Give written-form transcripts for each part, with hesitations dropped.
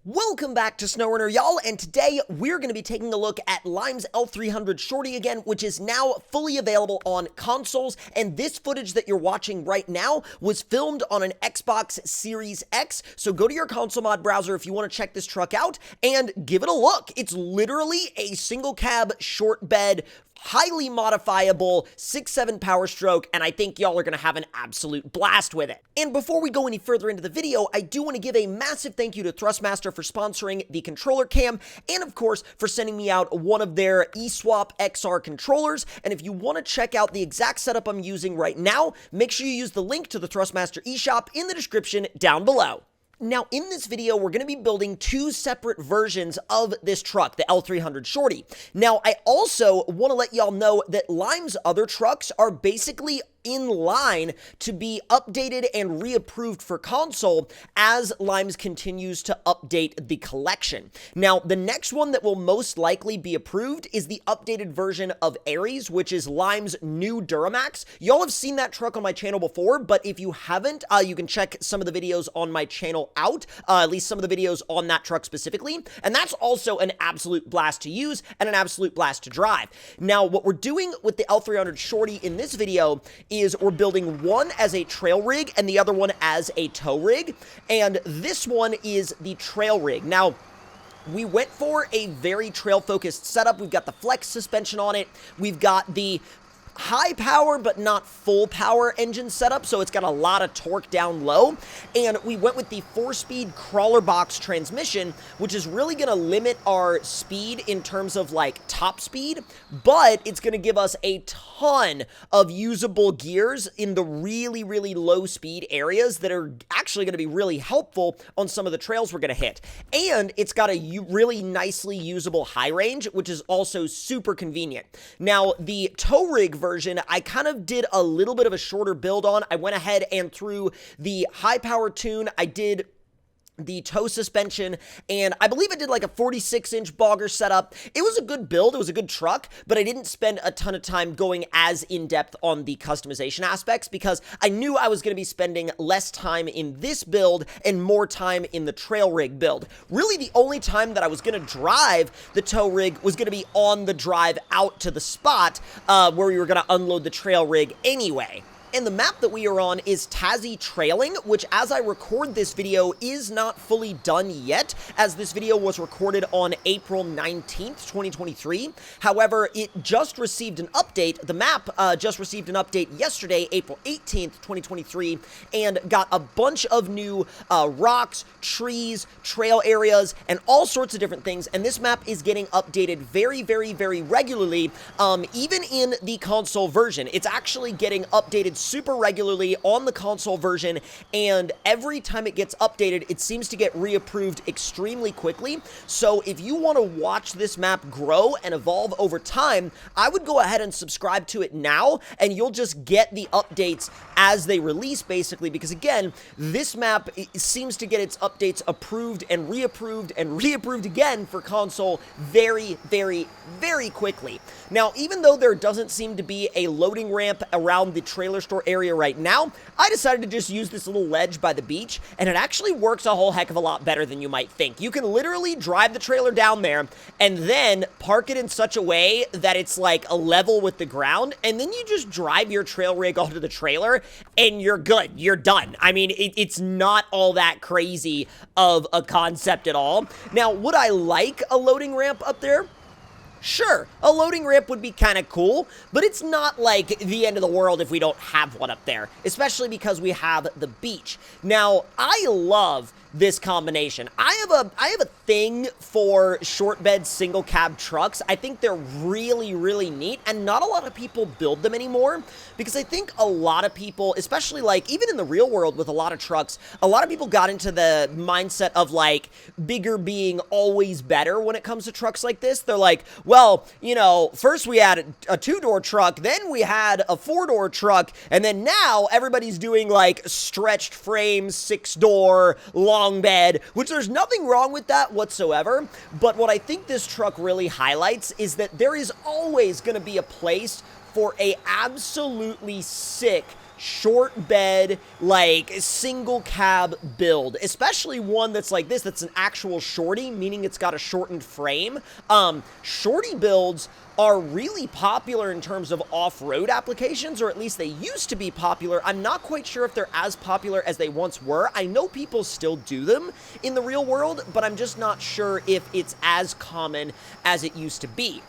Welcome back to SnowRunner, y'all, and today we're going to be taking a look at Limes L300 Shorty again, which is now fully available on consoles, and this footage that you're watching right now was filmed on an Xbox Series X, so go to your console mod browser if you want to check this truck out and give it a look. It's literally a single cab, short bed, highly modifiable 6.7 POWERSTROKE, and I think y'all are going to have an absolute blast with it. And before we go any further into the video, I do want to give a massive thank you to Thrustmaster for sponsoring the controller cam, and of course for sending me out one of their eSwap XR controllers. And if you want to check out the exact setup I'm using right now, make sure you use the link to the Thrustmaster eShop in the description down below. Now, in this video, we're going to be building two separate versions of this truck, the L300 Shorty. Now, I also want to let y'all know that Lime's other trucks are basically in line to be updated and reapproved for console as Limes continues to update the collection. Now, the next one that will most likely be approved is the updated version of Ares, which is Lime's new Duramax. Y'all have seen that truck on my channel before, but if you haven't, you can check some of the videos on my channel out, at least some of the videos on that truck specifically, and that's also an absolute blast to use and an absolute blast to drive. Now, what we're doing with the L300 Shorty in this video is we're building one as a trail rig and the other one as a tow rig, and this one is the trail rig. Now, we went for a very trail-focused setup. We've got the flex suspension on it. We've got the high power but not full power engine setup, so it's got a lot of torque down low, and we went with the 4-speed crawler box transmission, which is really going to limit our speed in terms of like top speed, but it's going to give us a ton of usable gears in the really low speed areas that are actually going to be really helpful on some of the trails we're going to hit. And it's got a really nicely usable high range, which is also super convenient. Now, the tow rig version, I kind of did a little bit of a shorter build on. I went ahead and through the high power tune, I did the tow suspension, and I believe I did like a 46-inch bogger setup. It was a good build, it was a good truck, but I didn't spend a ton of time going as in-depth on the customization aspects because I knew I was going to be spending less time in this build and more time in the trail rig build. Really, the only time that I was going to drive the tow rig was going to be on the drive out to the spot where we were going to unload the trail rig anyway. And the map that we are on is Tassie Trailing, which as I record this video is not fully done yet, as this video was recorded on April 19th, 2023. However, it just received an update. The map just received an update yesterday, April 18th, 2023, and got a bunch of new rocks, trees, trail areas, and all sorts of different things. And this map is getting updated very regularly, even in the console version. It's actually getting updated super regularly on the console version, and every time it gets updated, it seems to get reapproved extremely quickly. So if you want to watch this map grow and evolve over time, I would go ahead and subscribe to it now, and you'll just get the updates as they release, basically, because again, this map seems to get its updates approved and reapproved again for console very quickly. Now, even though there doesn't seem to be a loading ramp around the trailer store area right now, I decided to just use this little ledge by the beach, and it actually works a whole heck of a lot better than you might think. You can literally drive the trailer down there and then park it in such a way that it's like a level with the ground, and then you just drive your trail rig onto the trailer and you're good. You're done. I mean, it's not all that crazy of a concept at all. Now, would I like a loading ramp up there? Sure, a loading ramp would be kind of cool, but it's not like the end of the world if we don't have one up there, especially because we have the beach. Now, I love this combination. I have a thing for short bed single cab trucks. I think they're really neat, and not a lot of people build them anymore, because I think a lot of people, especially like even in the real world with a lot of trucks, a lot of people got into the mindset of like bigger being always better when it comes to trucks like this. They're like, well, you know, first we had a 2-door truck, then we had a 4-door truck, and then now everybody's doing like stretched frame 6-door long bed, which there's nothing wrong with that whatsoever. But what I think this truck really highlights is that there is always going to be a place for a absolutely sick short bed, like single cab build, especially one that's like this, that's an actual shorty, meaning it's got a shortened frame. Shorty builds are really popular in terms of off-road applications, or at least they used to be popular. I'm not quite sure if they're as popular as they once were. I know people still do them in the real world, but I'm just not sure if it's as common as it used to be.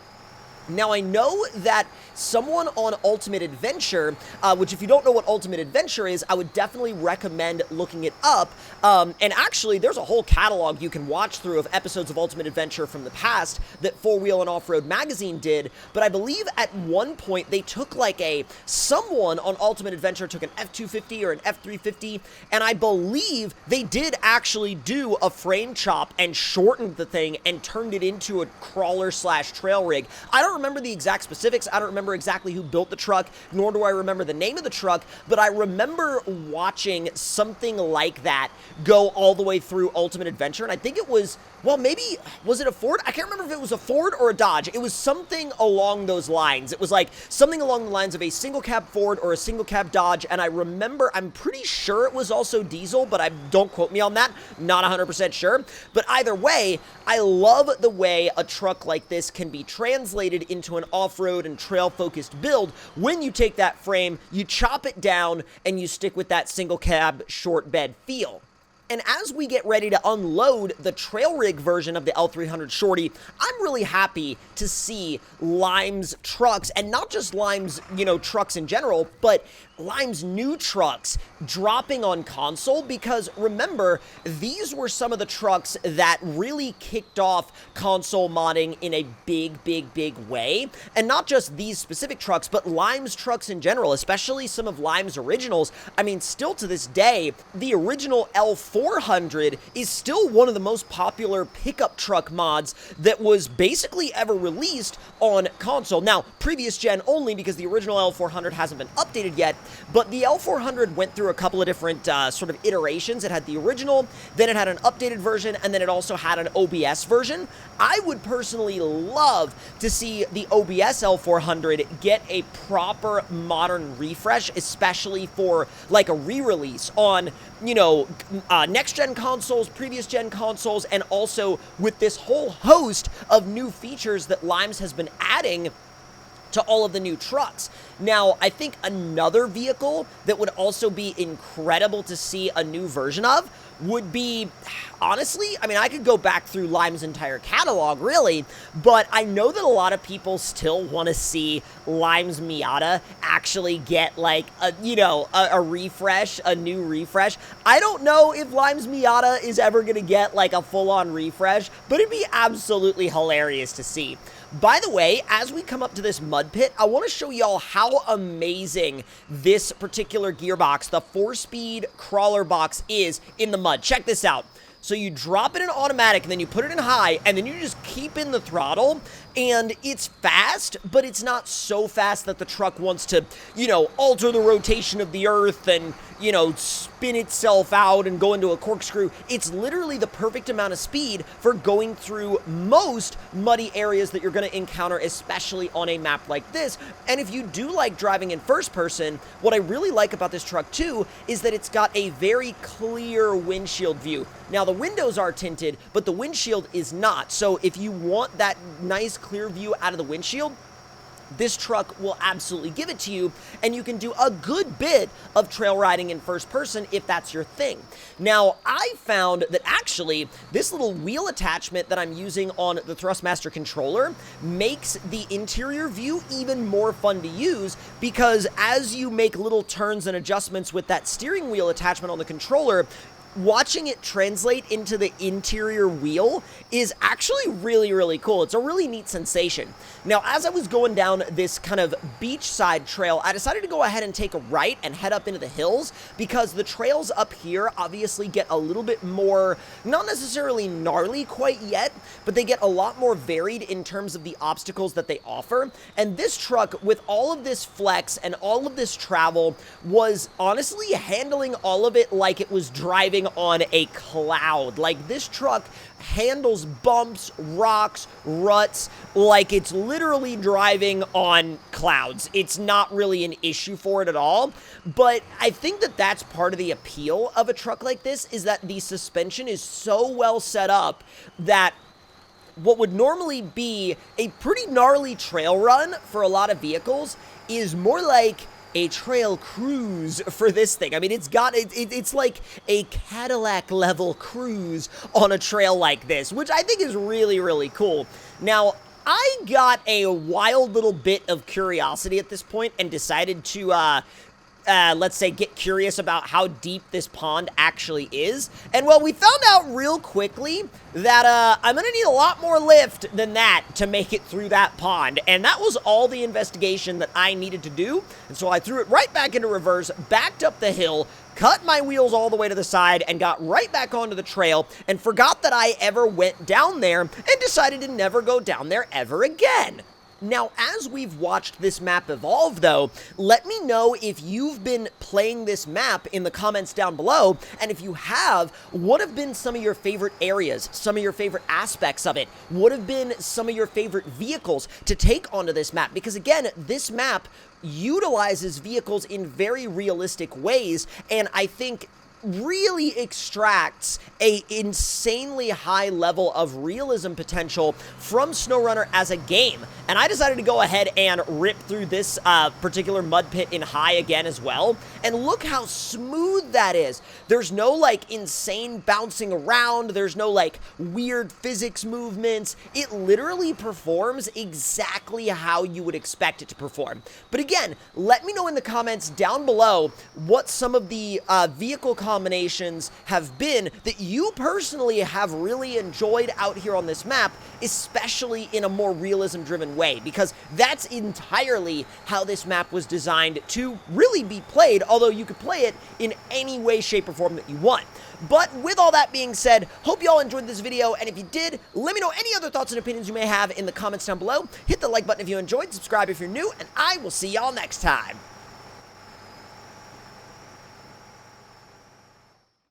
Now, I know that someone on Ultimate Adventure, which if you don't know what Ultimate Adventure is, I would definitely recommend looking it up. And actually, there's a whole catalog you can watch through of episodes of Ultimate Adventure from the past that 4-Wheel and Off-Road Magazine did. But I believe at one point they took like someone on Ultimate Adventure took an F250 or an F350, and I believe they did actually do a frame chop and shortened the thing and turned it into a crawler/trail rig. I don't remember the exact specifics. I don't remember exactly who built the truck, nor do I remember the name of the truck, but I remember watching something like that go all the way through Ultimate Adventure, and I think it was, well, maybe, was it a Ford? I can't remember if it was a Ford or a Dodge. It was something along those lines. It was like something along the lines of a single cab Ford or a single cab Dodge, and I remember, I'm pretty sure it was also diesel, but don't quote me on that, not 100% sure. But either way, I love the way a truck like this can be translated into an off-road and trail-focused build when you take that frame, you chop it down, and you stick with that single cab short bed feel. And as we get ready to unload the trail rig version of the L300 Shorty, I'm really happy to see Limes trucks, and not just Limes, trucks in general, but Limes new trucks dropping on console, because remember, these were some of the trucks that really kicked off console modding in a big way. And not just these specific trucks, but Limes trucks in general, especially some of Limes originals. I mean, still to this day, the original L400 is still one of the most popular pickup truck mods that was basically ever released on console. Now, previous gen only, because the original L400 hasn't been updated yet, but the L400 went through a couple of different sort of iterations. It had the original, then it had an updated version, and then it also had an OBS version. I would personally love to see the OBS L400 get a proper modern refresh, especially for like a re-release on, next-gen consoles, previous-gen consoles, and also with this whole host of new features that Limes has been adding to all of the new trucks. Now, I think another vehicle that would also be incredible to see a new version of would be, honestly, I mean, I could go back through Limes' entire catalog, really, but I know that a lot of people still want to see Limes Miata actually get, like, a refresh, a new refresh. I don't know if Limes Miata is ever going to get, like, a full-on refresh, but it'd be absolutely hilarious to see. By the way, as we come up to this mud pit, I want to show y'all how amazing this particular gearbox, the 4-speed crawler box, is in the mud. Check this out. So you drop it in automatic, and then you put it in high, and then you just keep in the throttle, and it's fast, but it's not so fast that the truck wants to, alter the rotation of the earth and, spin itself out and go into a corkscrew. It's literally the perfect amount of speed for going through most muddy areas that you're going to encounter, especially on a map like this. And if you do like driving in first person, what I really like about this truck too is that it's got a very clear windshield view. Now, the windows are tinted, but the windshield is not. So if you want that nice clear view out of the windshield, this truck will absolutely give it to you, and you can do a good bit of trail riding in first person if that's your thing. Now, I found that actually this little wheel attachment that I'm using on the Thrustmaster controller makes the interior view even more fun to use, because as you make little turns and adjustments with that steering wheel attachment on the controller, watching it translate into the interior wheel is actually really cool. It's a really neat sensation. Now, as I was going down this kind of beachside trail, I decided to go ahead and take a right and head up into the hills, because the trails up here obviously get a little bit more, not necessarily gnarly quite yet, but they get a lot more varied in terms of the obstacles that they offer. And this truck, with all of this flex and all of this travel, was honestly handling all of it like it was driving driving on a cloud. Like, this truck handles bumps, rocks, ruts, like it's literally driving on clouds. It's not really an issue for it at all, but I think that that's part of the appeal of a truck like this, is that the suspension is so well set up that what would normally be a pretty gnarly trail run for a lot of vehicles is more like a trail cruise for this thing. I mean, it's like a Cadillac level cruise on a trail like this, which I think is really, really cool. Now, I got a wild little bit of curiosity at this point and decided to, let's say, get curious about how deep this pond actually is. And, well, we found out real quickly that I'm gonna need a lot more lift than that to make it through that pond. And that was all the investigation that I needed to do. And so I threw it right back into reverse, backed up the hill, cut my wheels all the way to the side, and got right back onto the trail, and forgot that I ever went down there, and decided to never go down there ever again. Now, as we've watched this map evolve, though, let me know if you've been playing this map in the comments down below, and if you have, what have been some of your favorite areas, some of your favorite aspects of it? What have been some of your favorite vehicles to take onto this map? Because, again, this map utilizes vehicles in very realistic ways, and I think really extracts a insanely high level of realism potential from SnowRunner as a game. And I decided to go ahead and rip through this particular mud pit in high again as well. And look how smooth that is. There's no, like, insane bouncing around. There's no, like, weird physics movements. It literally performs exactly how you would expect it to perform. But again, let me know in the comments down below what some of the vehicle combinations have been that you personally have really enjoyed out here on this map, especially in a more realism-driven way, because that's entirely how this map was designed to really be played, although you could play it in any way, shape, or form that you want. But with all that being said, hope you all enjoyed this video, and if you did, let me know any other thoughts and opinions you may have in the comments down below. Hit the like button if you enjoyed, subscribe if you're new, and I will see y'all next time.